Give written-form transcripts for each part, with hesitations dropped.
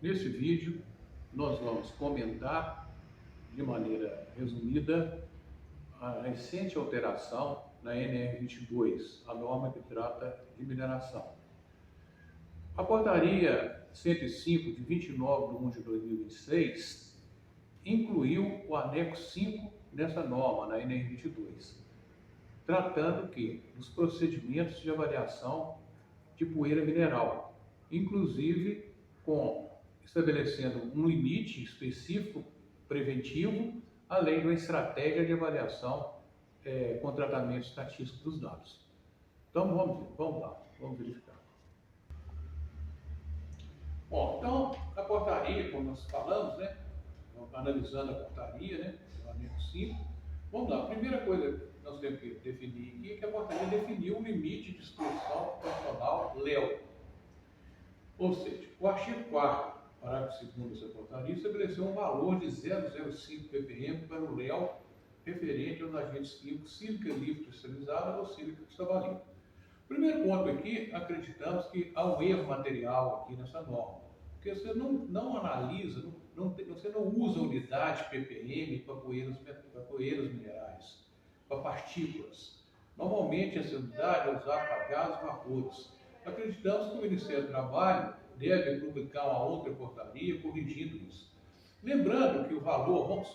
Nesse vídeo, nós vamos comentar de maneira resumida a recente alteração na NR22, a norma que trata de mineração. A portaria 105 de 29 de 1 de 2026 incluiu o anexo 5 dessa norma na NR22, tratando dos procedimentos de avaliação de poeira mineral, inclusive estabelecendo um limite específico preventivo, além de uma estratégia de avaliação com tratamento estatístico dos dados. Então vamos lá, vamos verificar. Bom, então a portaria, como nós falamos, analisando a portaria, o anexo 5, vamos lá. A primeira coisa que nós temos que definir aqui é que a portaria definiu o limite de exposição profissional LEO. Ou seja, o artigo 4º, parágrafo 2º dessa portaria, estabeleceu um valor de 0,05 ppm para o LEO referente aos agentes químicos sílica livre cristalizada ou sílica cristabalina. Primeiro ponto aqui, acreditamos que há um erro material aqui nessa norma, porque você não analisa, você não usa unidade ppm para poeiras minerais, para partículas. Normalmente essa unidade é usada para gases e vapores. Acreditamos que o Ministério do Trabalho deve publicar uma outra portaria corrigindo isso. Lembrando que o valor,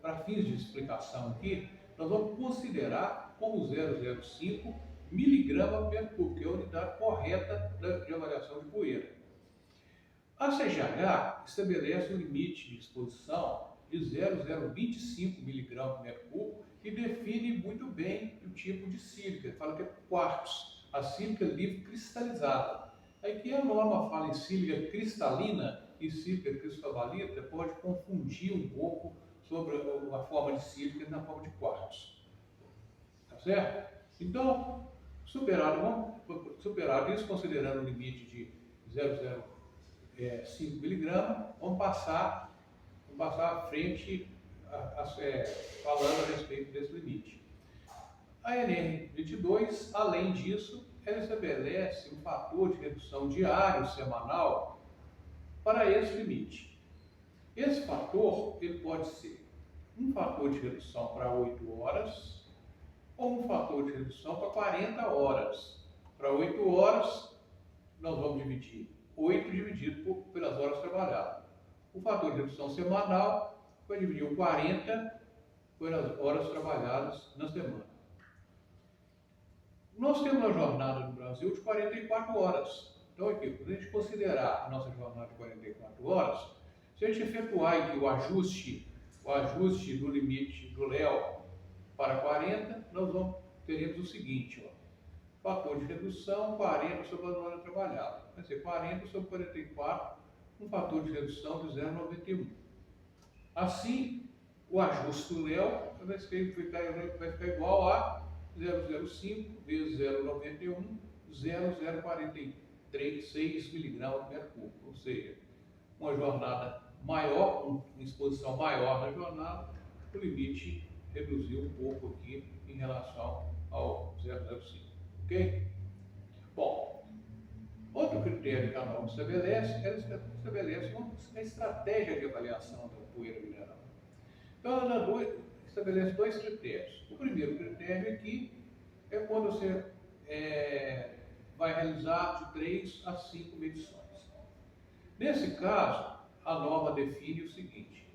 para fins de explicação aqui, nós vamos considerar como 0,05 miligrama por metro cúbico, que é a unidade correta de avaliação de poeira. A CGH estabelece um limite de exposição de 0,025 miligrama por metro cúbico e define muito bem o tipo de sílica, fala que é quartzo, a sílica livre cristalizada. Aqui a norma fala em sílica cristalina e sílica cristabalina, pode confundir um pouco sobre a forma de sílica na forma de quartzo. Tá certo? Então, superado isso, considerando o limite de 0,05 miligrama, vamos passar à frente falando a respeito desse limite. A NR22, além disso, ela estabelece um fator de redução diário semanal para esse limite. Esse fator ele pode ser um fator de redução para 8 horas ou um fator de redução para 40 horas. Para 8 horas, nós vamos dividir 8 dividido pelas horas trabalhadas. O fator de redução semanal vai dividir o 40 pelas horas trabalhadas na semana. Nós temos uma jornada no Brasil de 44 horas. Então, aqui, quando a gente considerar a nossa jornada de 44 horas, se a gente efetuar aqui o ajuste do limite do LEO para 40, nós teremos o seguinte, fator de redução 40 sobre a hora trabalhada. Vai ser 40 sobre 44, um fator de redução de 0,91. Assim, o ajuste do LEO vai ficar igual a 0,05 vezes 0,91, 0,046 miligramas por metro cúbico, ou seja, uma jornada maior, uma exposição maior na jornada, o limite reduziu um pouco aqui em relação ao 0,05, ok? Bom, outro critério que a norma estabelece uma estratégia de avaliação da poeira mineral. Então, ela estabelece dois critérios. O primeiro critério aqui é quando você vai realizar de 3 a 5 medições. Nesse caso, a norma define o seguinte: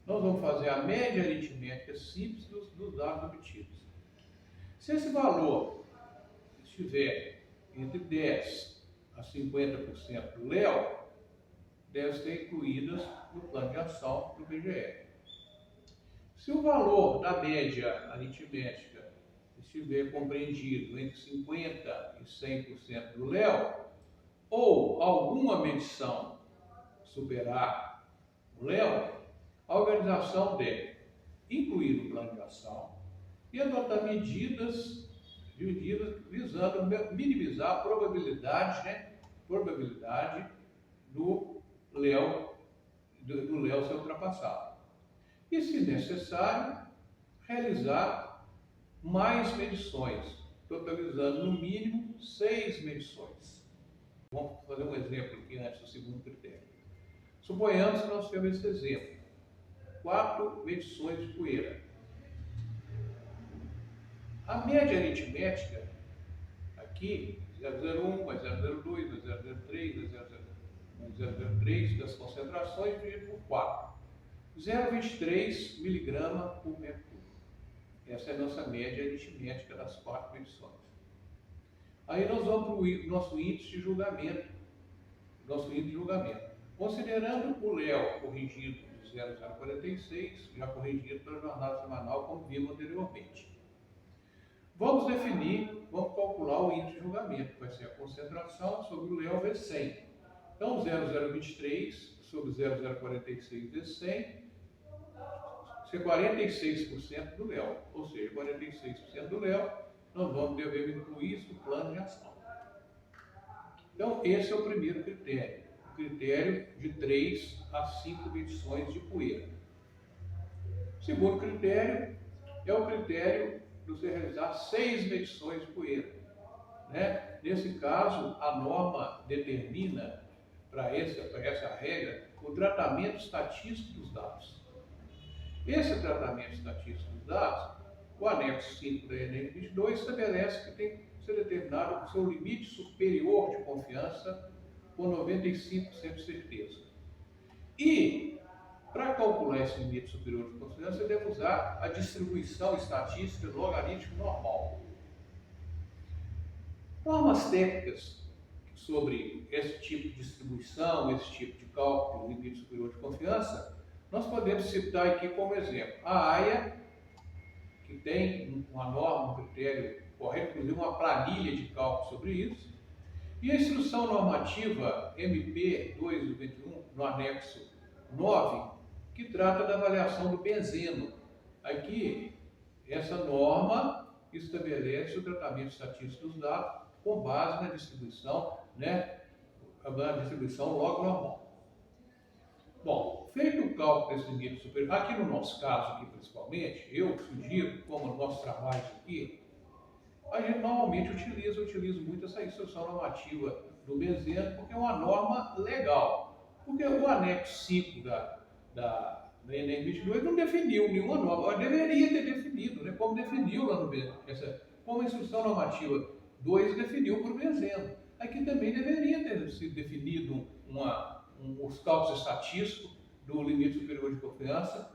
nós vamos fazer a média aritmética simples dos dados obtidos. Se esse valor estiver entre 10 a 50% do LEO, deve ser incluídas no plano de ação do BGE. Se o valor da média aritmética estiver compreendido entre 50% e 100% do LEO, ou alguma medição superar o LEO, a organização deve incluir no plano de ação e adotar medidas visando minimizar a probabilidade do LEO ser ultrapassado. E, se necessário, realizar mais medições, totalizando no mínimo 6 medições. Vamos fazer um exemplo aqui antes do segundo critério. Suponhamos que nós temos esse exemplo. 4 medições de poeira. A média aritmética, aqui, 0,01, mais 0,02, mais 0,03, mais 0,03 das concentrações dividido por 4. 0,23 miligrama por metro cúbico. Essa é a nossa média aritmética das 4 medições. Aí nós vamos para o nosso índice de julgamento. Considerando o Léo corrigido de 0,046, já corrigido pela jornada semanal, como vimos anteriormente. Vamos calcular o índice de julgamento, que vai ser a concentração sobre o Léo vezes 100. Então, 0,023 sobre 0,046 vezes 100, ser 46% do Léo. Ou seja, 46% do Léo, nós vamos dever incluir isso no plano de ação. Então, esse é o primeiro critério. O critério de 3 a 5 medições de poeira. O segundo critério é o critério de você realizar 6 medições de poeira. Né? Nesse caso, a norma determina, para essa regra, o tratamento estatístico dos dados. Esse tratamento estatístico dos dados, o anexo 5 da ENEM 22 estabelece que tem que ser determinado o seu limite superior de confiança com 95% de certeza. E, para calcular esse limite superior de confiança, você deve usar a distribuição estatística logarítmica normal. Normas técnicas sobre esse tipo de distribuição, esse tipo de cálculo, limite superior de confiança, nós podemos citar aqui como exemplo a AIA, que tem uma norma, um critério correto, inclusive uma planilha de cálculo sobre isso, e a instrução normativa MP 2/21, no anexo 9, que trata da avaliação do benzeno. Aqui, essa norma estabelece o tratamento estatístico dos dados com base na distribuição, log normal. Bom, feito o cálculo desse limite superior, aqui no nosso caso, aqui principalmente, eu sugiro, como no nosso trabalho aqui, a gente normalmente utiliza muito essa instrução normativa do benzeno, porque é uma norma legal. Porque o anexo 5 da ENEM 22 não definiu nenhuma norma, ela deveria ter definido, né? Como definiu lá no benzeno, como a instrução normativa 2 definiu para o benzeno. Aqui também deveria ter sido definido os cálculos estatísticos do limite superior de confiança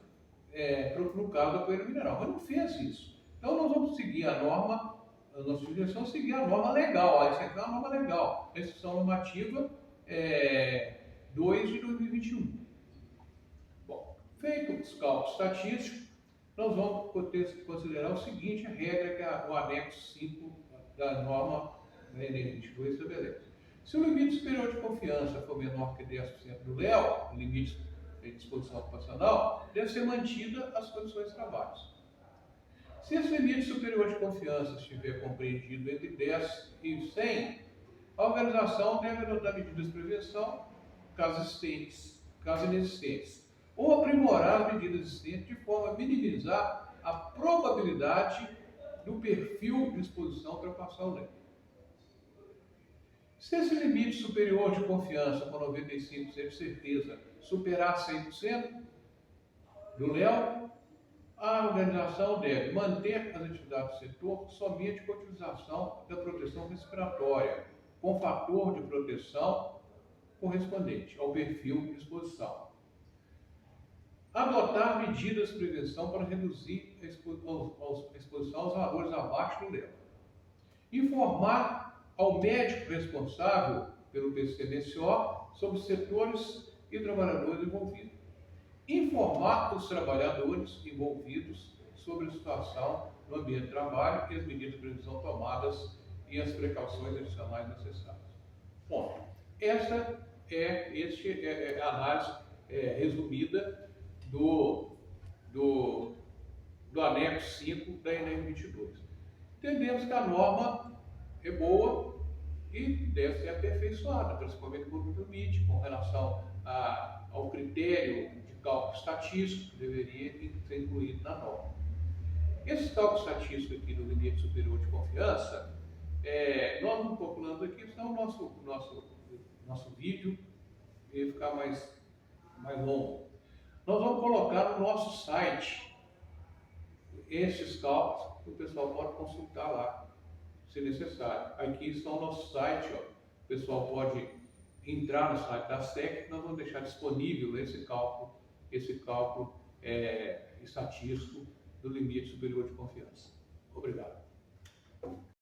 no caso da poeira mineral, mas não fez isso. Então nós vamos seguir a norma, a nossa sugestão é seguir a norma legal. Essa aqui é uma norma legal, a instrução normativa 2 de 2021. Bom, feito os cálculos estatísticos, nós vamos considerar o seguinte, a regra que o anexo 5 da norma da ENEM 22 estabelece. Se o limite superior de confiança for menor que 10% do Léo, o limite de disposição ocupacional, deve ser mantida as condições de trabalho. Se esse limite superior de confiança estiver compreendido entre 10 e 100, a organização deve adotar medidas de prevenção, caso inexistentes, ou aprimorar as medidas existentes de forma a minimizar a probabilidade do perfil de exposição ultrapassar o Léo. Se esse limite superior de confiança com 95% de certeza superar 100% do Léo, a organização deve manter as atividades do setor somente com a utilização da proteção respiratória, com fator de proteção correspondente ao perfil de exposição. Adotar medidas de prevenção para reduzir a exposição aos valores abaixo do Léo. Informar ao médico responsável pelo PCMSO sobre os setores e trabalhadores envolvidos. Informar os trabalhadores envolvidos sobre a situação no ambiente de trabalho e as medidas de prevenção tomadas e as precauções adicionais necessárias. Bom, essa é a análise resumida do anexo 5 da ENEM 22. Entendemos que a norma é boa e deve ser aperfeiçoada, principalmente no limite, com relação ao critério de cálculo estatístico, que deveria ser incluído na norma. Esse cálculo estatístico aqui do limite superior de confiança, nós não calculamos aqui, senão o nosso nosso vídeo ia ficar mais longo. Nós vamos colocar no nosso site esses cálculos que o pessoal pode consultar lá, se necessário. Aqui está o nosso site, ó. O pessoal pode entrar no site da SEC, nós vamos deixar disponível esse cálculo estatístico do limite superior de confiança. Obrigado.